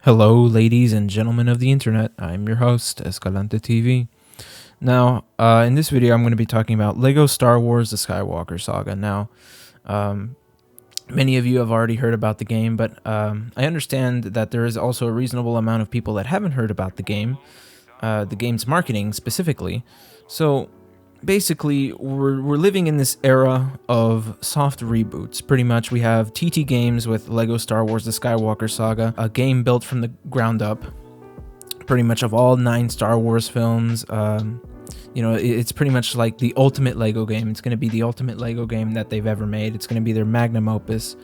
Hello, ladies and gentlemen of the internet. I'm your host, Escalante TV. Now, in this video, I'm going to be talking about Lego Star Wars: The Skywalker Saga. Now, um, many of you have already heard about the game, but I understand that there is also a reasonable amount of people that haven't heard about the game's marketing specifically. So, basically, we're living in this era of soft reboots. Pretty much, we have TT Games with Lego Star Wars: The Skywalker Saga, a game built from the ground up, pretty much of all 9 Star Wars films. It's pretty much like the ultimate Lego game. It's going to be the ultimate Lego game that they've ever made. It's going to be their magnum opus.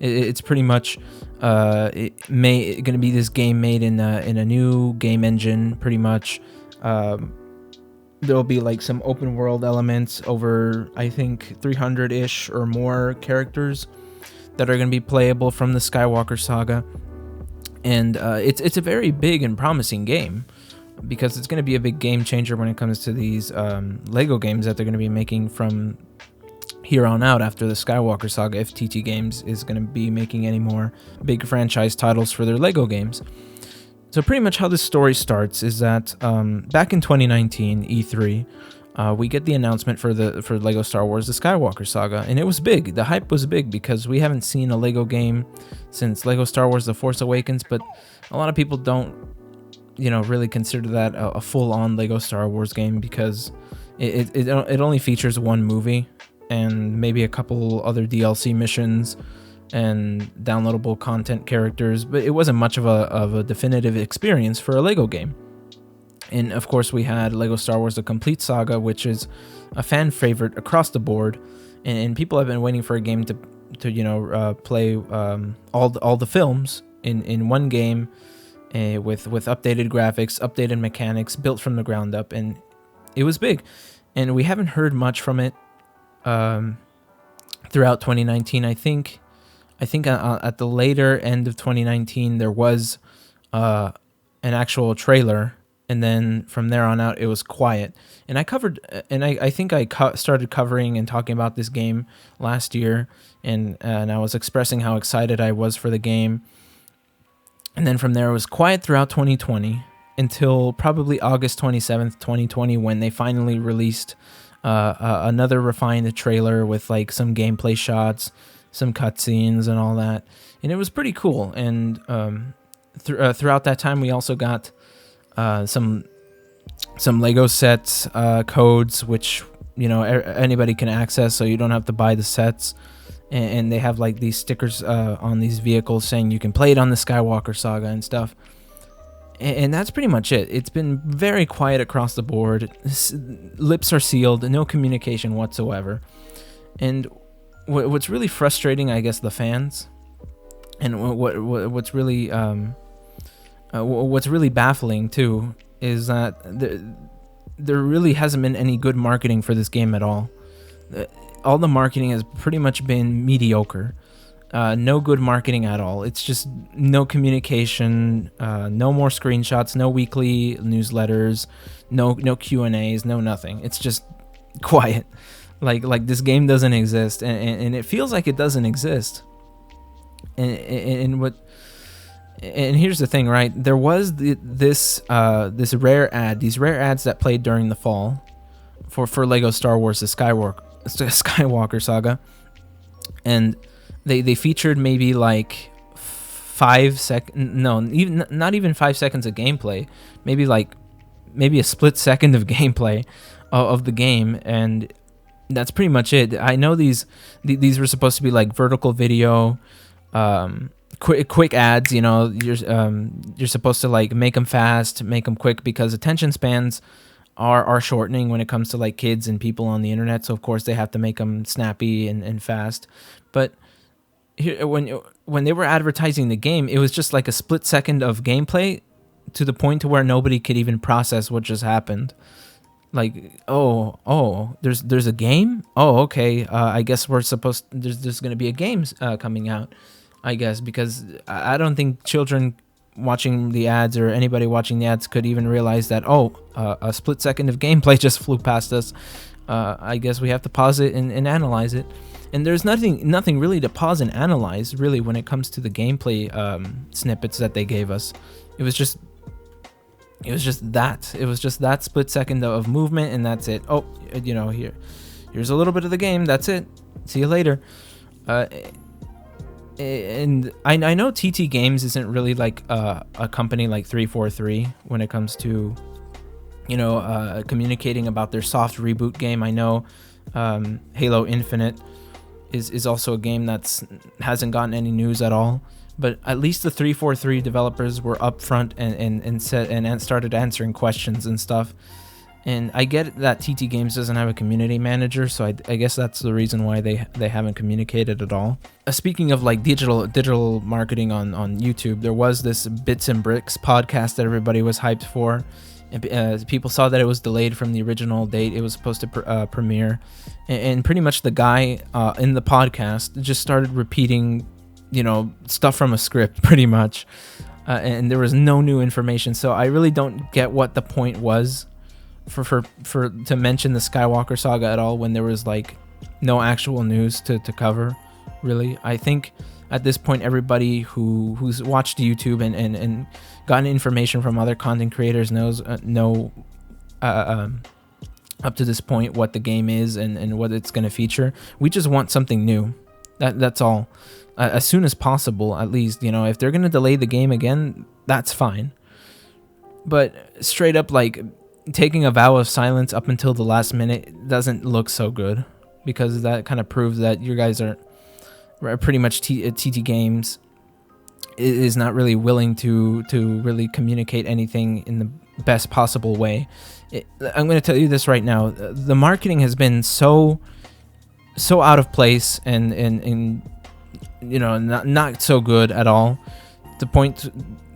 It's pretty much going to be this game made in a new game engine. Pretty much, there'll be like some open world elements over, I think, 300-ish or more characters that are going to be playable from the Skywalker Saga. And it's a very big and promising game, because it's going to be a big game changer when it comes to these Lego games that they're going to be making from here on out after the Skywalker Saga, if TT Games is going to be making any more big franchise titles for their Lego games. So pretty much how this story starts is that back in 2019 E3, we get the announcement for Lego Star Wars: The Skywalker Saga, and it was big. The hype was big because we haven't seen a Lego game since Lego Star Wars: The Force Awakens, but a lot of people don't, really consider that a full-on Lego Star Wars game, because it only features one movie and maybe a couple other DLC missions and downloadable content characters, but it wasn't much of a definitive experience for a Lego game. And of course, we had Lego Star Wars: The Complete Saga, which is a fan favorite across the board, and people have been waiting for a game to play all the films in one game, with updated graphics, updated mechanics, built from the ground up, and it was big. And we haven't heard much from it throughout 2019. I think at the later end of 2019 there was an actual trailer, and then from there on out it was quiet. And I think I started covering and talking about this game last year, and I was expressing how excited I was for the game. And then from there it was quiet throughout 2020 until probably August 27th, 2020, when they finally released another refined trailer with like some gameplay shots, some cutscenes, and all that, and it was pretty cool. And throughout that time, we also got some Lego sets codes, which anybody can access, so you don't have to buy the sets. And they have like these stickers on these vehicles saying you can play it on the Skywalker Saga and stuff. And that's pretty much it. It's been very quiet across the board. Lips are sealed, no communication whatsoever. And what's really frustrating, I guess, the fans, and what's really baffling too, is that there really hasn't been any good marketing for this game at all. All the marketing has pretty much been mediocre. No good marketing at all. It's just no communication, no more screenshots, no weekly newsletters, no Q&As, no nothing. It's just quiet. Like this game doesn't exist, and it feels like it doesn't exist. And here's the thing, right? There was these rare ads that played during the fall for Lego Star Wars: The Skywalker Saga, and they featured maybe like 5 seconds, not even 5 seconds of gameplay, maybe a split second of gameplay of the game, and that's pretty much it. I know these were supposed to be like vertical video, quick ads. You're supposed to like make them fast, make them quick, because attention spans are shortening when it comes to like kids and people on the internet. So of course they have to make them snappy and fast. But here, when they were advertising the game, it was just like a split second of gameplay, to the point to where nobody could even process what just happened. Like, there's a game? Oh, okay. I guess there's going to be a game coming out, I guess, because I don't think children watching the ads or anybody watching the ads could even realize that, a split second of gameplay just flew past us. I guess we have to pause it and analyze it. and there's nothing really to pause and analyze really when it comes to the gameplay snippets that they gave us. It was just that split second of movement, and that's it. Oh, here's a little bit of the game, that's it, see you later. And I know TT Games isn't really like a company like 343 when it comes to communicating about their soft reboot game. I know Halo Infinite is also a game hasn't gotten any news at all, but at least the 343 developers were upfront and started answering questions and stuff. And I get that TT Games doesn't have a community manager, so I guess that's the reason why they haven't communicated at all. Speaking of like digital marketing on YouTube, there was this Bits and Bricks podcast that everybody was hyped for. And people saw that it was delayed from the original date it was supposed to premiere, and pretty much the guy in the podcast just started repeating, stuff from a script pretty much, and there was no new information. So I really don't get what the point was for to mention the Skywalker Saga at all when there was like no actual news to cover. Really, I think at this point everybody who's watched YouTube and gotten information from other content creators know up to this point what the game is and what it's going to feature. We just want something new. That's all. As soon as possible, at least. If they're going to delay the game again, that's fine. But straight up, like, taking a vow of silence up until the last minute doesn't look so good, because that kind of proves that you guys are pretty much TT Games is not really willing to really communicate anything in the best possible way. I'm going to tell you this right now. The marketing has been so out of place and not so good at all. The point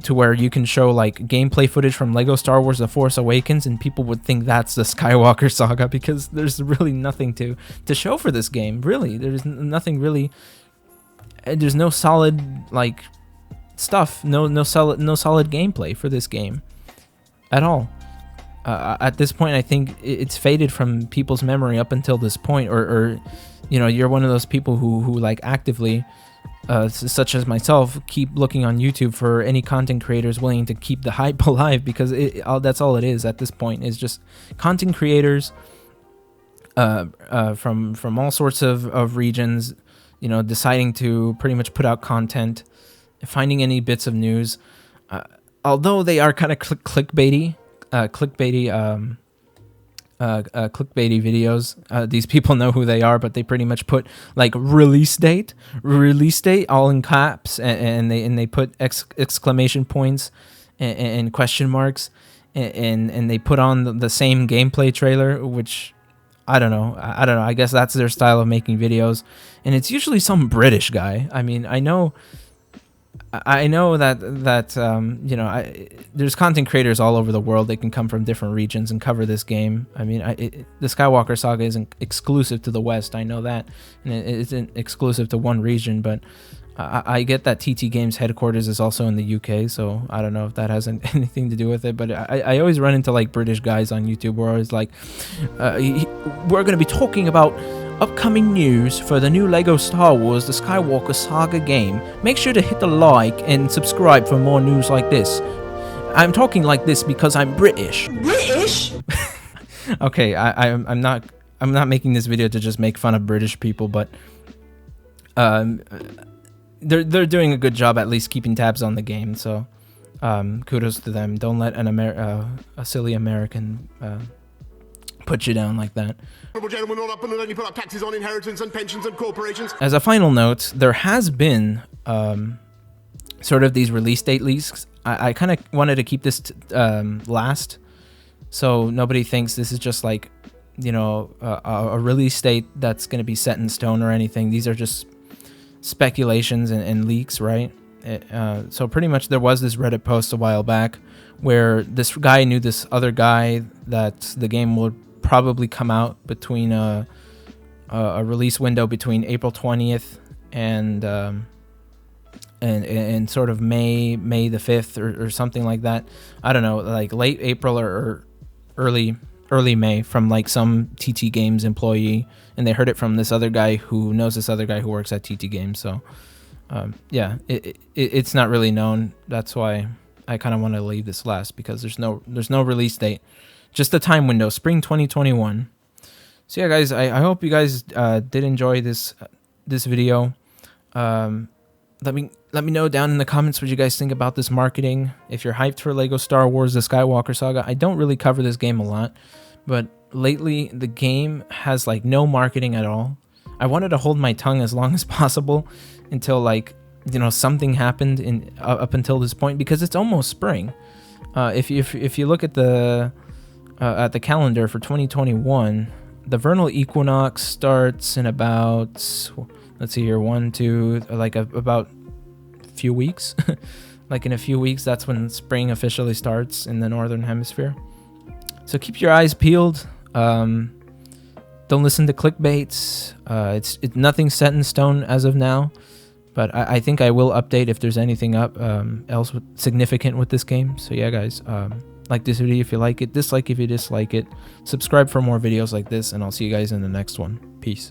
to where you can show like gameplay footage from Lego Star Wars The Force Awakens and people would think that's the Skywalker Saga, because there's really nothing to show for this game. Really, there's nothing really. There's no solid like stuff, no solid gameplay for this game at all. At this point, I think it's faded from people's memory up until this point, or you're one of those people who like actively, such as myself, keep looking on YouTube for any content creators willing to keep the hype alive, because that's all it is at this point, is just content creators from all sorts of regions, deciding to pretty much put out content, finding any bits of news, although they are kind of clickbaity videos. These people know who they are, but they pretty much put like release date all in caps, and they put exclamation points and question marks, and they put on the same gameplay trailer, which I don't know. I guess that's their style of making videos, and it's usually some British guy. I mean, I know that there's content creators all over the world. They can come from different regions and cover this game. I mean, the Skywalker Saga isn't exclusive to the West. I know that, and it isn't exclusive to one region. But I get that TT Games headquarters is also in the UK, so I don't know if that has anything to do with it. But I always run into like British guys on YouTube who are always like, we're going to be talking about upcoming news for the new Lego Star Wars The Skywalker Saga game. Make sure to hit the like and subscribe for more news like this. I'm talking like this because I'm British. British? Okay, I'm not making this video to just make fun of British people, but they're doing a good job at least keeping tabs on the game. So kudos to them. Don't let a silly American put you down like that. As a final note, there has been sort of these release date leaks. I kind of wanted to keep this last, so nobody thinks this is just like a release date that's going to be set in stone or anything. These are just speculations and leaks, right? So pretty much there was this Reddit post a while back where this guy knew this other guy that the game would probably come out between a release window between April 20th and sort of May the 5th or something like that. I don't know, like late April or early early May from like some TT Games employee, and they heard it from this other guy who knows this other guy who works at TT Games. So yeah, it's not really known. That's why I kind of want to leave this last, because there's no release date, just the time window, spring 2021. So yeah, guys, I hope you guys did enjoy this video. Let me know down in the comments what you guys think about this marketing. If you're hyped for Lego Star Wars: The Skywalker Saga. I don't really cover this game a lot, but lately the game has like no marketing at all. I wanted to hold my tongue as long as possible until, like, you know, something happened up until this point, because it's almost spring. If you look at the calendar for 2021, the vernal equinox starts in about, let's see here, about a few weeks. Like in a few weeks, that's when spring officially starts in the northern hemisphere. So keep your eyes peeled. Don't listen to clickbaits. It's nothing set in stone as of now, but I think I will update if there's anything else significant with this game. So yeah, guys, like this video if you like it, dislike if you dislike it, subscribe for more videos like this, and I'll see you guys in the next one. Peace.